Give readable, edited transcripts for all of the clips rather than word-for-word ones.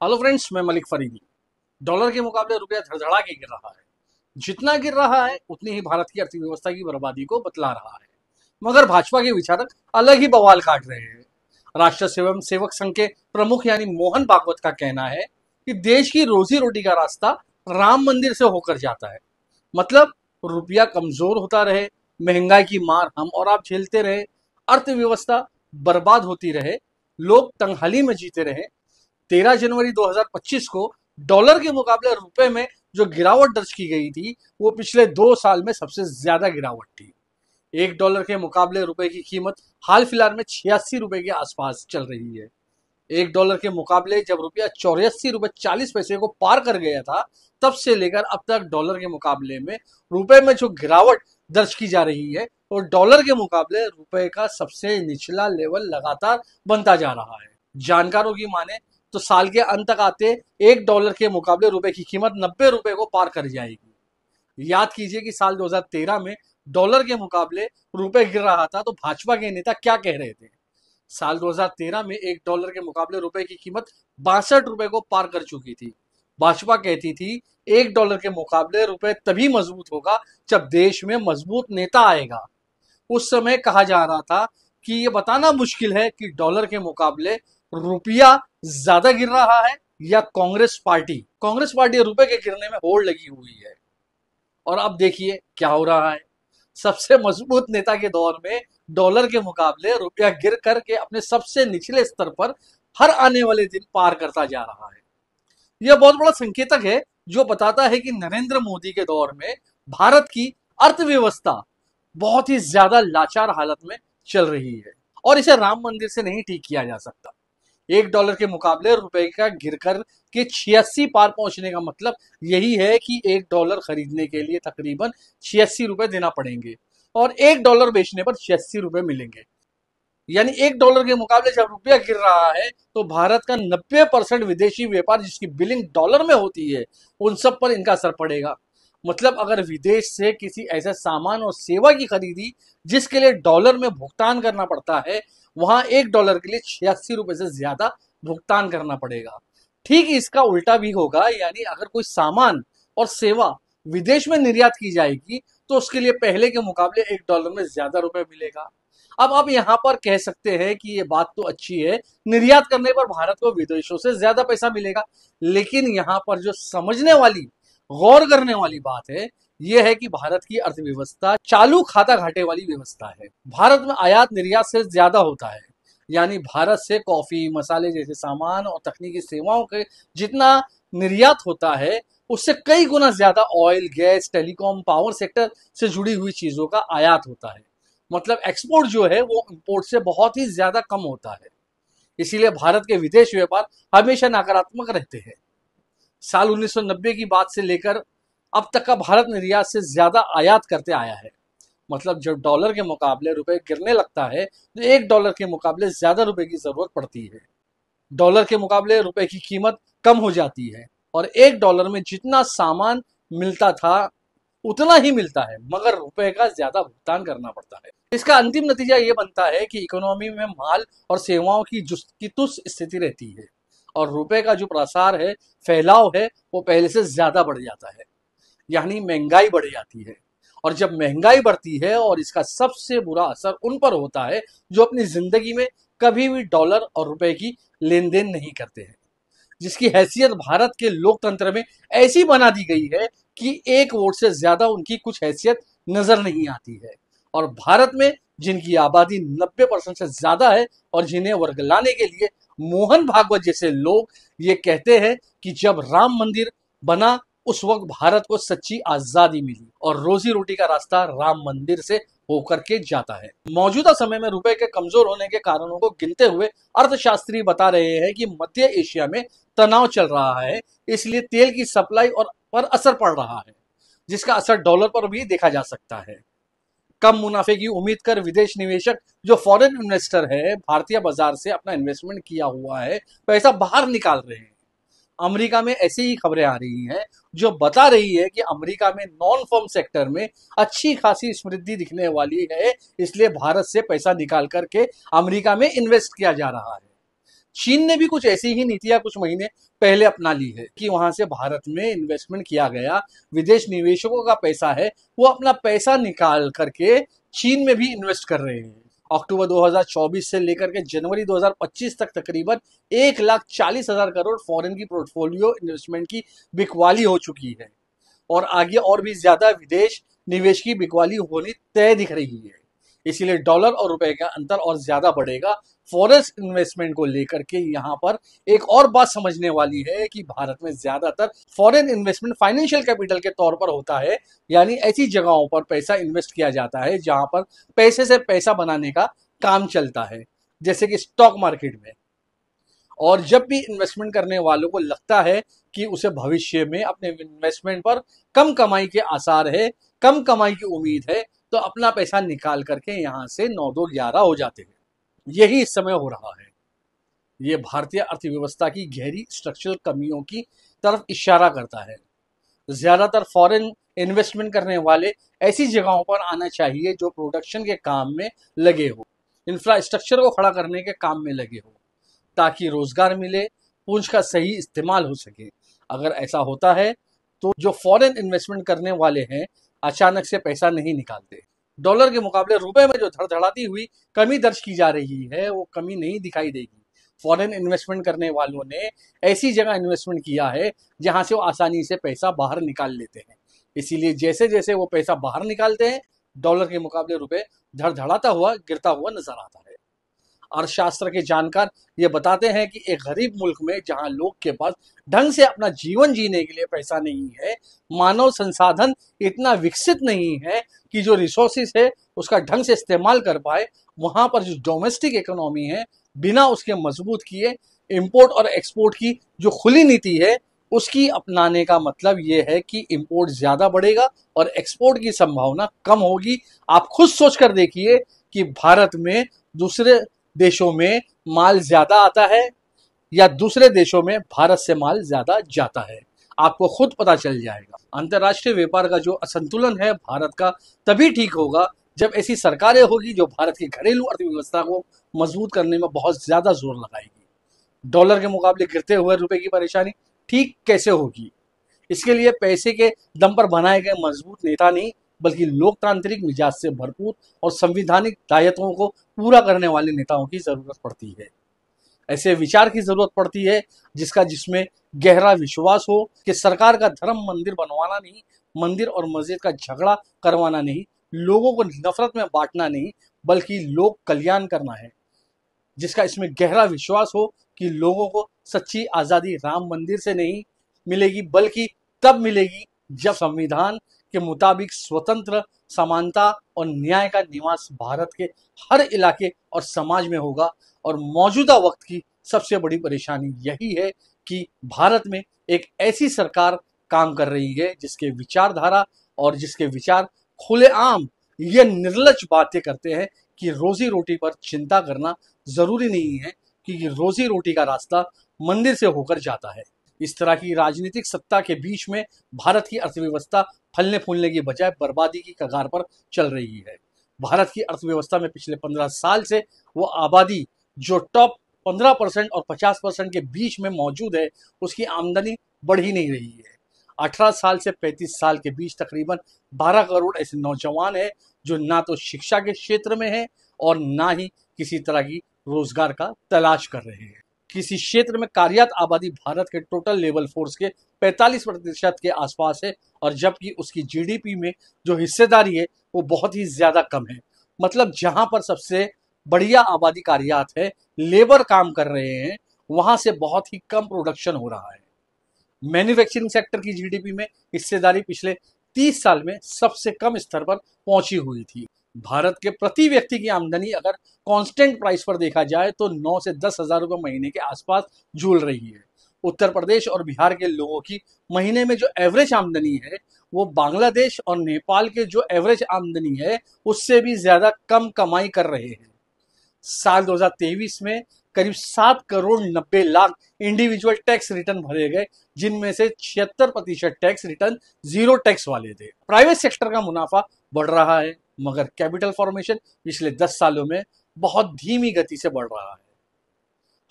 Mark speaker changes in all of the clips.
Speaker 1: Hello friends, मैं Malik Faridi. Dollar के मुकाबले रुपया धड़धड़ा के गिर रहा है। जितना गिर रहा है उतनी ही भारत की अर्थव्यवस्था की बर्बादी को बतला रहा है। मगर भाजपा के विचारक अलग ही बवाल काट रहे हैं। राष्ट्रीय स्वयं सेवक संघ के प्रमुख यानी मोहन भागवत का कहना है कि देश की रोजी रोटी का रास्ता राम मंदिर से होकर जाता है। मतलब रुपया कमजोर होता रहे, महंगाई की मार हम और आप झेलते रहे, अर्थव्यवस्था बर्बाद होती रहे, लोग तंगहाली में जीते रहे। 13 जनवरी 2025 को डॉलर के मुकाबले रुपए में जो गिरावट दर्ज की गई थी वो पिछले 2 साल में सबसे ज्यादा गिरावट थी। $1 के मुकाबले रुपए की कीमत हाल फिलहाल में 86 रुपए के आसपास चल रही है। $1 के मुकाबले जब रुपया 84 रुपए 40 पैसे को पार कर गया था, तब से लेकर अब तक डॉलर के मुकाबले में रुपए में जो गिरावट दर्ज की जा रही है वो डॉलर के मुकाबले रुपए का सबसे निचला लेवल लगातार बनता जा रहा है। जानकारों की माने तो साल के अंत तक आते $1 के मुकाबले रुपए की कीमत 90 रुपए को पार कर जाएगी। याद कीजिए कि साल 2013 में डॉलर के मुकाबले रुपए गिर रहा था तो भाजपा के नेता क्या कह रहे थे। साल 2013 में $1 के मुकाबले रुपए की कीमत 62 रुपए को पार कर चुकी थी। भाजपा कहती थी $1 के मुकाबले रुपए तभी मजबूत होगा जब देश में मजबूत नेता आएगा। उस समय कहा जा रहा था कि ये बताना मुश्किल है कि डॉलर के मुकाबले रुपया ज्यादा गिर रहा है या कांग्रेस पार्टी रुपए के गिरने में होड़ लगी हुई है। और अब देखिए क्या हो रहा है। सबसे मजबूत नेता के दौर में डॉलर के मुकाबले रुपया गिर करके अपने सबसे निचले स्तर पर हर आने वाले दिन पार करता जा रहा है। यह बहुत बड़ा संकेतक है जो बताता है कि नरेंद्र मोदी के दौर में भारत की अर्थव्यवस्था बहुत ही ज्यादा लाचार हालत में चल रही है और इसे राम मंदिर से नहीं ठीक किया जा सकता। $1 के मुकाबले रुपए का गिरकर के 86 पार पहुंचने का मतलब यही है कि $1 खरीदने के लिए तकरीबन 86 रुपए देना पड़ेंगे और $1 बेचने पर 86 रुपए मिलेंगे। यानी $1 के मुकाबले जब रुपया गिर रहा है तो भारत का 90% विदेशी व्यापार जिसकी बिलिंग डॉलर में होती है उन सब पर इनका असर पड़ेगा। मतलब अगर विदेश से किसी ऐसे सामान और सेवा की खरीदी जिसके लिए डॉलर में भुगतान करना पड़ता है, वहां $1 के लिए 86 रुपए से ज्यादा भुगतान करना पड़ेगा। ठीक इसका उल्टा भी होगा, यानी अगर कोई सामान और सेवा विदेश में निर्यात की जाएगी तो उसके लिए पहले के मुकाबले $1 में ज्यादा रुपए मिलेगा। अब आप यहाँ पर कह सकते हैं कि ये बात तो अच्छी है, निर्यात करने पर भारत को विदेशों से ज्यादा पैसा मिलेगा, लेकिन यहाँ पर जो समझने वाली, गौर करने वाली बात है यह है कि भारत की अर्थव्यवस्था चालू खाता घाटे वाली व्यवस्था है। भारत में आयात निर्यात से ज्यादा होता है, यानी भारत से कॉफी, मसाले जैसे सामान और तकनीकी सेवाओं के जितना निर्यात होता है उससे कई गुना ज्यादा oil, gas, telecom, power sector से जुड़ी हुई चीजों का आयात होता है। मतलब एक्सपोर्ट जो है वो इंपोर्ट से बहुत ही ज्यादा कम होता है। इसीलिए भारत के विदेश व्यापार हमेशा नकारात्मक रहते हैं। साल 1990 की बात से लेकर अब तक का भारत निर्यात से ज्यादा आयात करते आया है। मतलब जब डॉलर के मुकाबले रुपए गिरने लगता है तो $1 के मुकाबले ज्यादा रुपए की जरूरत पड़ती है। डॉलर के मुकाबले रुपए की कीमत कम हो जाती है और $1 में जितना सामान मिलता था उतना ही मिलता है, मगर रुपए का ज्यादा भुगतान करना पड़ता है। इसका अंतिम नतीजा ये बनता है कि इकोनॉमी में माल और सेवाओं की तुच्छ स्थिति रहती है और रुपए का जो प्रसार है, फैलाव है, वो पहले से ज्यादा बढ़ जाता है। यानी महंगाई बढ़ जाती है और जब महंगाई बढ़ती है और इसका सबसे बुरा असर उन पर होता है जो अपनी जिंदगी में कभी भी डॉलर और रुपए की लेन देन नहीं करते हैं, जिसकी हैसियत भारत के लोकतंत्र में ऐसी बना दी गई है कि एक वोट से ज्यादा उनकी कुछ हैसियत नजर नहीं आती है। और भारत में जिनकी आबादी 90% से ज्यादा है और जिन्हें वर्गलाने के लिए मोहन भागवत जैसे लोग ये कहते हैं कि जब राम मंदिर बना उस वक्त भारत को सच्ची आजादी मिली और रोजी रोटी का रास्ता राम मंदिर से होकर के जाता है। मौजूदा समय में रुपए के कमजोर होने के कारणों को गिनते हुए अर्थशास्त्री बता रहे हैं कि मध्य एशिया में तनाव चल रहा है, इसलिए तेल की सप्लाई और पर असर पड़ रहा है, जिसका असर डॉलर पर भी देखा जा सकता है। कम मुनाफे की उम्मीद कर विदेश निवेशक जो फॉरेन इन्वेस्टर है भारतीय बाजार से अपना इन्वेस्टमेंट किया हुआ है पैसा बाहर निकाल रहे हैं। अमेरिका में ऐसी ही खबरें आ रही हैं जो बता रही है कि अमेरिका में नॉन फर्म सेक्टर में अच्छी खासी समृद्धि दिखने वाली है, इसलिए भारत से पैसा निकाल करके अमेरिका में इन्वेस्ट किया जा रहा है। चीन ने भी कुछ ऐसी ही नीतियां कुछ महीने पहले अपना ली है कि वहां से भारत में इन्वेस्टमेंट किया गया विदेश निवेशकों का पैसा है, वो अपना पैसा निकाल करके चीन में भी इन्वेस्ट कर रहे हैं। अक्टूबर 2024 से लेकर के जनवरी 2025 तक तकरीबन 1,40,000 करोड़ फॉरेन की पोर्टफोलियो इन्वेस्टमेंट की बिकवाली हो चुकी है और आगे और भी ज्यादा विदेश निवेश की बिकवाली होनी तय दिख रही है। इसीलिए डॉलर और रुपए का अंतर और ज्यादा बढ़ेगा। फॉरेन इन्वेस्टमेंट को लेकर के यहाँ पर एक और बात समझने वाली है कि भारत में ज्यादातर फॉरेन इन्वेस्टमेंट फाइनेंशियल कैपिटल के तौर पर होता है, यानी ऐसी जगहों पर पैसा इन्वेस्ट किया जाता है जहां पर पैसे से पैसा बनाने का काम चलता है, जैसे कि स्टॉक मार्केट में। और जब भी इन्वेस्टमेंट करने वालों को लगता है कि उसे भविष्य में अपने इन्वेस्टमेंट पर कम कमाई के आसार है, कम कमाई की उम्मीद है, तो अपना पैसा निकाल करके यहां से 9-2-11 हो जाते हैं। यही इस समय हो रहा है। ये भारतीय अर्थव्यवस्था की गहरी स्ट्रक्चरल कमियों की तरफ इशारा करता है। ज्यादातर फॉरेन इन्वेस्टमेंट करने वाले ऐसी जगहों पर आना चाहिए जो प्रोडक्शन के काम में लगे हो, इंफ्रास्ट्रक्चर को खड़ा करने के काम में लगे हो, ताकि रोजगार मिले, पूंज का सही इस्तेमाल हो सके। अगर ऐसा होता है तो जो फॉरेन इन्वेस्टमेंट करने वाले हैं अचानक से पैसा नहीं निकालते। डॉलर के मुकाबले रुपए में जो धड़धड़ाती हुई कमी दर्ज की जा रही है वो कमी नहीं दिखाई देगी। फॉरेन इन्वेस्टमेंट करने वालों ने ऐसी जगह इन्वेस्टमेंट किया है जहां से वो आसानी से पैसा बाहर निकाल लेते हैं। इसीलिए जैसे जैसे वो पैसा बाहर निकालते हैं डॉलर के मुकाबले रुपए धड़धड़ाता हुआ गिरता हुआ नजर आता है। अर्थशास्त्र के जानकार ये बताते हैं कि एक गरीब मुल्क में जहां लोग के पास ढंग से अपना जीवन जीने के लिए पैसा नहीं है, मानव संसाधन इतना विकसित नहीं है कि जो रिसोर्सेस है उसका ढंग से इस्तेमाल कर पाए, वहां पर जो डोमेस्टिक इकोनॉमी है बिना उसके मजबूत किए इंपोर्ट और एक्सपोर्ट की जो खुली नीति है उसकी अपनाने का मतलब ये है कि इंपोर्ट ज्यादा बढ़ेगा और एक्सपोर्ट की संभावना कम होगी। आप खुद सोच कर देखिए कि भारत में दूसरे देशों में माल ज्यादा आता है या दूसरे देशों में भारत से माल ज्यादा जाता है, आपको खुद पता चल जाएगा। अंतर्राष्ट्रीय व्यापार का जो असंतुलन है भारत का तभी ठीक होगा जब ऐसी सरकारें होगी जो भारत की घरेलू अर्थव्यवस्था को मजबूत करने में बहुत ज्यादा जोर लगाएगी। डॉलर के मुकाबले गिरते हुए रुपए की परेशानी ठीक कैसे होगी? इसके लिए पैसे के दम पर बनाए गए मजबूत नेता नहीं बल्कि लोकतांत्रिक मिजाज से भरपूर और संविधानिक दायित्वों को पूरा करने वाले नेताओं की जरूरत पड़ती है। ऐसे विचार की जरूरत पड़ती है जिसमें गहरा विश्वास हो कि सरकार का धर्म मंदिर बनवाना नहीं, मंदिर और मस्जिद का झगड़ा करवाना नहीं, लोगों को नफरत में बांटना नहीं बल्कि लोक कल्याण करना है। जिसका इसमें गहरा विश्वास हो कि लोगों को सच्ची आजादी राम मंदिर से नहीं मिलेगी बल्कि तब मिलेगी जब संविधान के मुताबिक स्वतंत्र, समानता और न्याय का निवास भारत के हर इलाके और समाज में होगा। और मौजूदा वक्त की सबसे बड़ी परेशानी यही है कि भारत में एक ऐसी सरकार काम कर रही है जिसके विचारधारा और जिसके विचार खुलेआम ये निर्लज बातें करते हैं कि रोजी रोटी पर चिंता करना जरूरी नहीं है, क्योंकि रोजी रोटी का रास्ता मंदिर से होकर जाता है। इस तरह की राजनीतिक सत्ता के बीच में भारत की अर्थव्यवस्था फलने फूलने की बजाय बर्बादी की कगार पर चल रही है। भारत की अर्थव्यवस्था में पिछले 15 साल से वो आबादी जो टॉप 15% और 50% के बीच में मौजूद है उसकी आमदनी बढ़ ही नहीं रही है। 18 साल से 35 साल के बीच तकरीबन 12 करोड़ ऐसे नौजवान हैं जो ना तो शिक्षा के क्षेत्र में हैं और ना ही किसी तरह की रोजगार का तलाश कर रहे हैं। किसी क्षेत्र में कार्यरत आबादी भारत के टोटल लेबर फोर्स के 45% के आसपास है और जबकि उसकी जीडीपी में जो हिस्सेदारी है वो बहुत ही ज्यादा कम है। मतलब जहां पर सबसे बढ़िया आबादी कार्यरत है, लेबर काम कर रहे हैं, वहां से बहुत ही कम प्रोडक्शन हो रहा है। मैन्युफैक्चरिंग सेक्टर की जीडीपी में हिस्सेदारी पिछले 30 साल में सबसे कम स्तर पर पहुंची हुई थी। भारत के प्रति व्यक्ति की आमदनी अगर कांस्टेंट प्राइस पर देखा जाए तो 9 से 10 हजार रुपये महीने के आसपास झूल रही है। उत्तर प्रदेश और बिहार के लोगों की महीने में जो एवरेज आमदनी है वो बांग्लादेश और नेपाल के जो एवरेज आमदनी है उससे भी ज्यादा कम कमाई कर रहे हैं। साल 2023 में करीब 7 crore 90 lakh individual tax return भरे गए, जिनमें से 76% टैक्स रिटर्न जीरो टैक्स वाले थे। प्राइवेट सेक्टर का मुनाफा बढ़ रहा है मगर कैपिटल फॉर्मेशन पिछले 10 सालों में बहुत धीमी गति से बढ़ रहा है।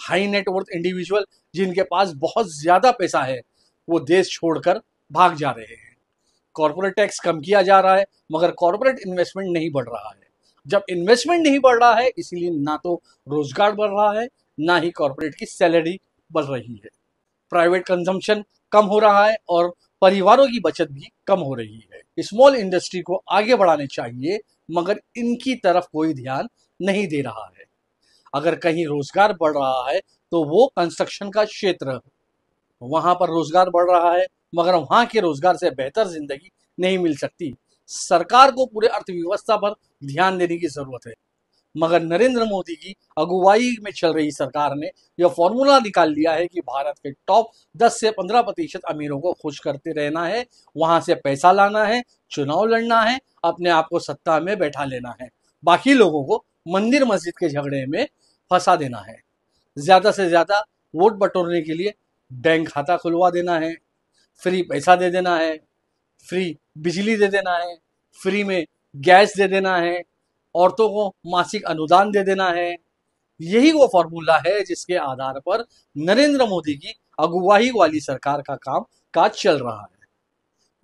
Speaker 1: हाई नेटवर्थ इंडिविजुअल जिनके पास बहुत ज्यादा पैसा है वो देश छोड़कर भाग जा रहे हैं। कॉर्पोरेट टैक्स कम किया जा रहा है मगर कॉर्पोरेट इन्वेस्टमेंट नहीं बढ़ रहा है। जब इन्वेस्टमेंट नहीं बढ़ रहा है इसीलिए ना तो रोजगार बढ़ रहा है ना ही कॉर्पोरेट की सैलरी बढ़ रही है। प्राइवेट कंजम्पशन कम हो रहा है और परिवारों की बचत भी कम हो रही है। स्मॉल इंडस्ट्री को आगे बढ़ाने चाहिए मगर इनकी तरफ कोई ध्यान नहीं दे रहा है। अगर कहीं रोजगार बढ़ रहा है तो वो कंस्ट्रक्शन का क्षेत्र है। वहां पर रोजगार बढ़ रहा है मगर वहां के रोजगार से बेहतर जिंदगी नहीं मिल सकती। सरकार को पूरे अर्थव्यवस्था पर ध्यान देने की जरूरत है मगर नरेंद्र मोदी की अगुवाई में चल रही सरकार ने यह फॉर्मूला निकाल लिया है कि भारत के टॉप 10 से 15% अमीरों को खुश करते रहना है, वहां से पैसा लाना है, चुनाव लड़ना है, अपने आप को सत्ता में बैठा लेना है, बाकी लोगों को मंदिर मस्जिद के झगड़े में फंसा देना है। ज्यादा से ज्यादा वोट बटोरने के लिए बैंक खाता खुलवा देना है, फ्री पैसा दे देना है, फ्री बिजली दे देना है, फ्री में गैस दे देना है, औरतों को मासिक अनुदान दे देना है। यही वो फॉर्मूला है जिसके आधार पर नरेंद्र मोदी की अगुवाई वाली सरकार का काम काज चल रहा है।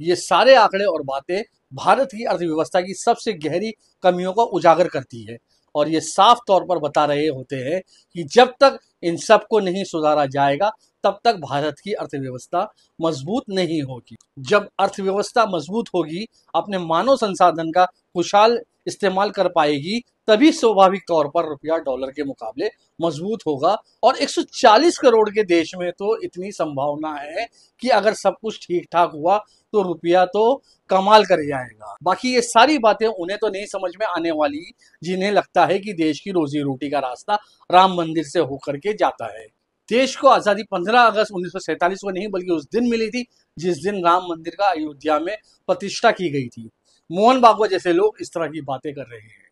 Speaker 1: ये सारे आंकड़े और बातें भारत की अर्थव्यवस्था की सबसे गहरी कमियों को उजागर करती है और ये साफ तौर पर बता रहे होते हैं कि जब तक इन सबको नहीं सुधारा जाएगा तब तक भारत की अर्थव्यवस्था मजबूत नहीं होगी। जब अर्थव्यवस्था मजबूत होगी, अपने मानव संसाधन का कुशल इस्तेमाल कर पाएगी, तभी स्वाभाविक तौर पर रुपया डॉलर के मुकाबले मजबूत होगा। और 140 करोड़ के देश में तो इतनी संभावना है कि अगर सब कुछ ठीक ठाक हुआ तो रुपया तो कमाल कर जाएगा। बाकी ये सारी बातें उन्हें तो नहीं समझ में आने वाली जिन्हें लगता है कि देश की रोजी रोटी का रास्ता राम मंदिर से होकर के जाता है। देश को आजादी 15 अगस्त 1947 को नहीं बल्कि उस दिन मिली थी जिस दिन राम मंदिर का अयोध्या में प्रतिष्ठा की गई थी। मोहन भागवत जैसे लोग इस तरह की बातें कर रहे हैं।